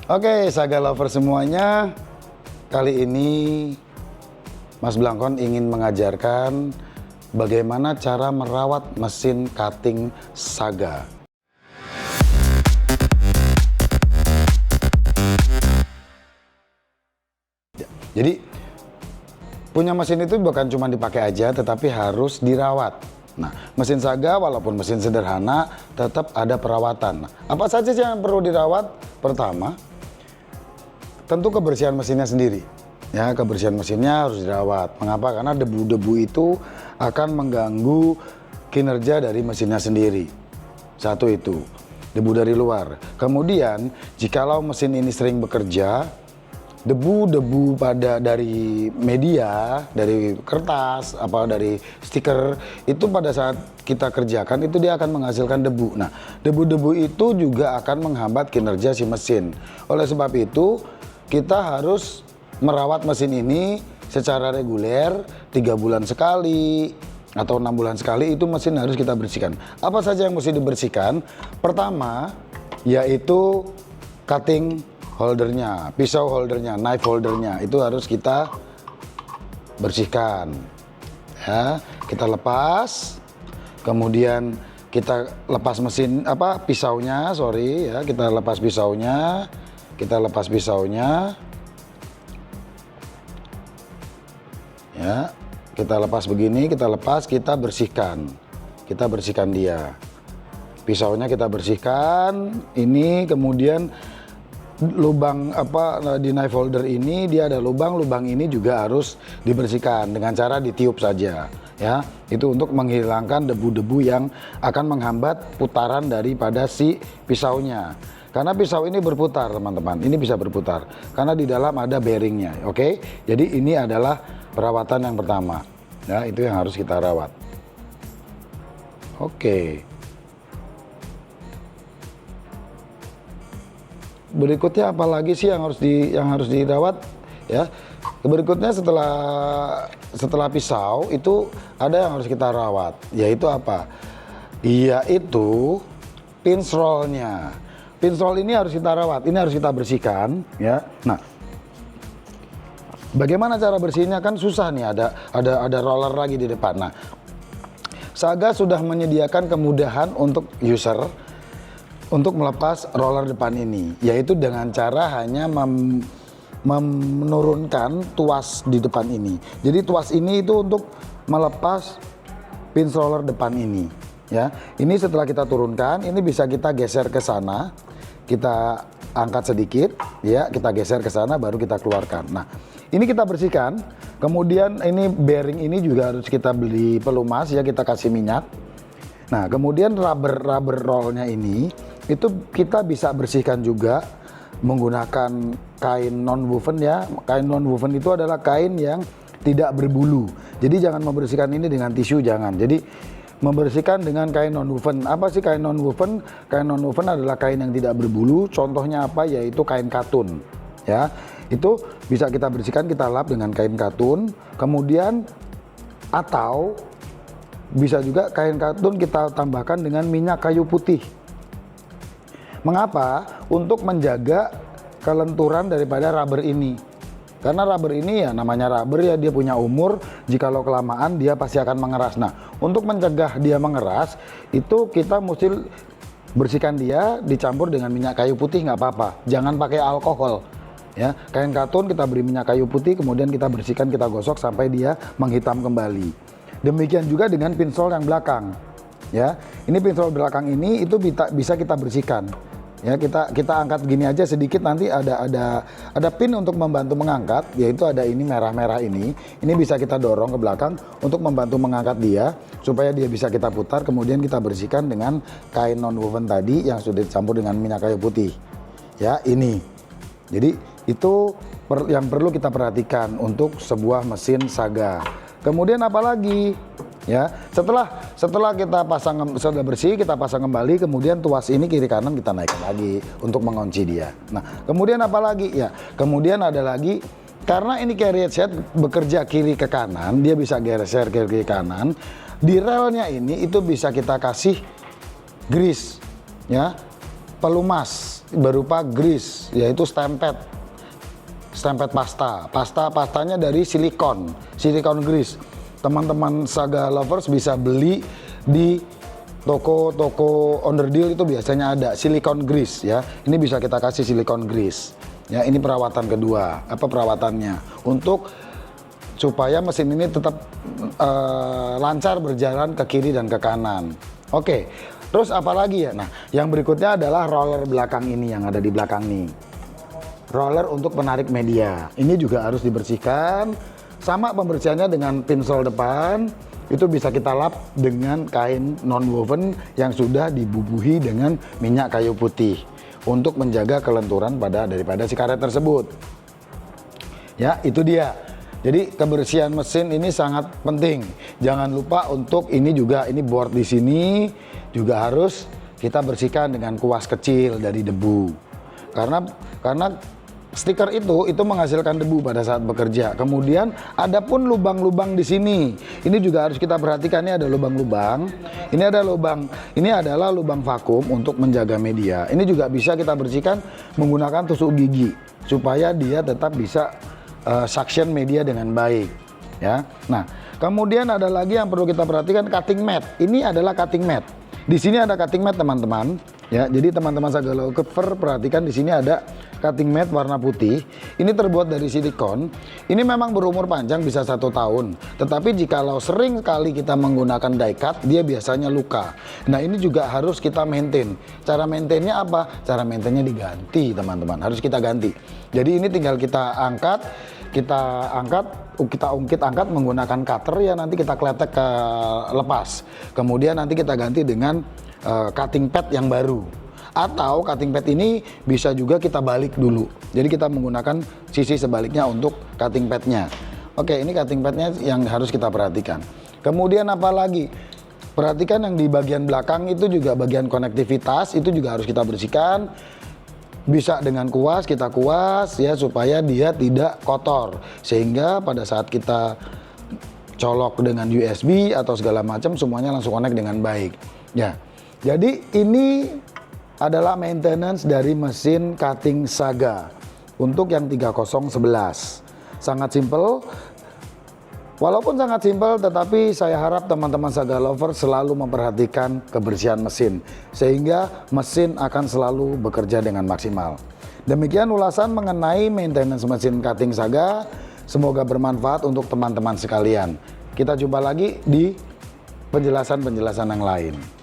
Oke, Saga lover semuanya, kali ini Mas Blangkon ingin mengajarkan bagaimana cara merawat mesin cutting Saga. Jadi punya mesin itu bukan cuma dipakai aja, tetapi harus dirawat. Nah, mesin Saga walaupun mesin sederhana tetap ada perawatan. Nah, apa saja sih yang perlu dirawat? Pertama, tentu kebersihan mesinnya sendiri. Ya, kebersihan mesinnya harus dirawat. Mengapa? Karena debu-debu itu akan mengganggu kinerja dari mesinnya sendiri. Satu itu, debu dari luar. Kemudian, jikalau mesin ini sering bekerja, debu-debu dari media, dari kertas, dari stiker, itu pada saat kita kerjakan itu dia akan menghasilkan debu. Nah, debu-debu itu juga akan menghambat kinerja si mesin. Oleh sebab itu, kita harus merawat mesin ini secara reguler, 3 bulan sekali atau 6 bulan sekali. Itu mesin harus kita bersihkan. Apa saja yang mesti dibersihkan? Pertama, yaitu cutting holdernya, pisau holdernya, knife holdernya, itu harus kita bersihkan. Ya, kita lepas, kemudian kita lepas mesin pisaunya, ya, kita lepas pisaunya. Kita lepas pisaunya, ya, kita lepas begini, kita bersihkan, dia. Pisaunya kita bersihkan, ini kemudian lubang di knife holder ini dia ada lubang ini juga harus dibersihkan dengan cara ditiup saja, ya. Itu untuk menghilangkan debu-debu yang akan menghambat putaran daripada si pisaunya. Karena pisau ini berputar, teman-teman. Ini bisa berputar karena di dalam ada bearingnya. Oke, jadi ini adalah perawatan yang pertama. Ya, itu yang harus kita rawat. Oke. Berikutnya apa lagi sih yang harus dirawat? Ya, berikutnya setelah pisau itu ada yang harus kita rawat. Yaitu apa? Yaitu pinch roll-nya. Pinch roll ini harus kita rawat, ini harus kita bersihkan, ya. Nah, bagaimana cara bersihnya? Kan susah nih, ada roller lagi di depan. Nah, Saga sudah menyediakan kemudahan untuk user untuk melepas roller depan ini, yaitu dengan cara hanya menurunkan tuas di depan ini. Jadi tuas ini itu untuk melepas pinch roller depan ini. Ya, ini setelah kita turunkan, ini bisa kita geser ke sana, kita angkat sedikit, ya, kita geser ke sana, baru kita keluarkan. Nah, ini kita bersihkan. Kemudian ini bearing ini juga harus kita beli pelumas, ya, kita kasih minyak. Nah, kemudian rubber rollnya ini, itu kita bisa bersihkan juga menggunakan kain non-woven, ya. Kain non-woven itu adalah kain yang tidak berbulu. Jadi jangan membersihkan ini dengan tisu, jangan. Jadi membersihkan dengan kain non-woven. Apa sih kain non-woven? Kain non-woven adalah kain yang tidak berbulu. Contohnya apa? Yaitu kain katun. Ya, itu bisa kita bersihkan, kita lap dengan kain katun. Kemudian atau bisa juga kain katun kita tambahkan dengan minyak kayu putih. Mengapa? Untuk menjaga kelenturan daripada rubber ini. Karena rubber ini, ya, namanya rubber, ya, dia punya umur, jikalau kelamaan dia pasti akan mengeras. Nah, untuk mencegah dia mengeras, itu kita mesti bersihkan dia, dicampur dengan minyak kayu putih, nggak apa-apa. Jangan pakai alkohol. Ya, kain katun kita beri minyak kayu putih, kemudian kita bersihkan, kita gosok sampai dia menghitam kembali. Demikian juga dengan pinch roll yang belakang. Ya, ini pinch roll belakang ini itu bisa kita bersihkan. Ya, kita angkat gini aja sedikit, nanti ada pin untuk membantu mengangkat, yaitu ada ini merah-merah ini bisa kita dorong ke belakang untuk membantu mengangkat dia supaya dia bisa kita putar, kemudian kita bersihkan dengan kain non-woven tadi yang sudah dicampur dengan minyak kayu putih. Ya, ini. Jadi itu yang perlu kita perhatikan untuk sebuah mesin Saga. Kemudian apa lagi? Ya, setelah kita sudah bersih, kita pasang kembali, kemudian tuas ini kiri kanan kita naikkan lagi untuk mengunci dia. Nah, kemudian apa lagi? Ya, kemudian ada lagi, karena ini carriage head bekerja kiri ke kanan, dia bisa geser kiri ke kanan. Di relnya ini itu bisa kita kasih grease, ya. pelumas berupa grease, yaitu stemped pasta. Pastanya dari silikon grease. Teman-teman Saga lovers bisa beli di toko-toko onderdil, itu biasanya ada silikon grease ya. Ini bisa kita kasih silikon grease. Ya, ini perawatan kedua. Apa perawatannya? Untuk supaya mesin ini tetap lancar berjalan ke kiri dan ke kanan. Oke. Terus apa lagi ya? Nah, yang berikutnya adalah roller belakang ini yang ada di belakang nih. Roller untuk penarik media. Ini juga harus dibersihkan. Sama pembersihannya dengan pinsel depan. Itu bisa kita lap dengan kain non-woven yang sudah dibubuhi dengan minyak kayu putih untuk menjaga kelenturan daripada si karet tersebut. Ya, itu dia. Jadi kebersihan mesin ini sangat penting. Jangan lupa untuk ini board di sini juga harus kita bersihkan dengan kuas kecil dari debu. Karena stiker itu menghasilkan debu pada saat bekerja. Kemudian ada pun lubang-lubang di sini. Ini juga harus kita perhatikan, ini ada lubang-lubang. Ini adalah lubang vakum untuk menjaga media. Ini juga bisa kita bersihkan menggunakan tusuk gigi supaya dia tetap bisa suction media dengan baik, ya. Nah, kemudian ada lagi yang perlu kita perhatikan, cutting mat. Ini adalah cutting mat. Di sini ada cutting mat, teman-teman. Ya, jadi teman-teman Saga Lover perhatikan di sini ada cutting mat warna putih. Ini terbuat dari silikon. Ini memang berumur panjang, bisa 1 tahun. Tetapi jikalau sering kali kita menggunakan die cut, dia biasanya luka. Nah, ini juga harus kita maintain. Cara maintainnya apa? Cara maintainnya diganti, teman-teman. Harus kita ganti. Jadi ini tinggal kita ungkit-angkat menggunakan cutter ya, nanti kita kletek ke lepas. Kemudian nanti kita ganti dengan cutting pad yang baru. Atau cutting pad ini bisa juga kita balik dulu. Jadi kita menggunakan sisi sebaliknya untuk cutting padnya. Oke, ini cutting padnya yang harus kita perhatikan. Kemudian apa lagi? Perhatikan yang di bagian belakang itu juga bagian konektivitas, itu juga harus kita bersihkan. Bisa dengan kuas, kita kuas ya supaya dia tidak kotor. Sehingga pada saat kita colok dengan USB atau segala macam semuanya langsung connect dengan baik. Ya. Jadi ini adalah maintenance dari mesin cutting Saga untuk yang 3011. Sangat simple. Walaupun sangat simpel, tetapi saya harap teman-teman Saga Lover selalu memperhatikan kebersihan mesin, sehingga mesin akan selalu bekerja dengan maksimal. Demikian ulasan mengenai maintenance mesin cutting Saga, semoga bermanfaat untuk teman-teman sekalian. Kita jumpa lagi di penjelasan-penjelasan yang lain.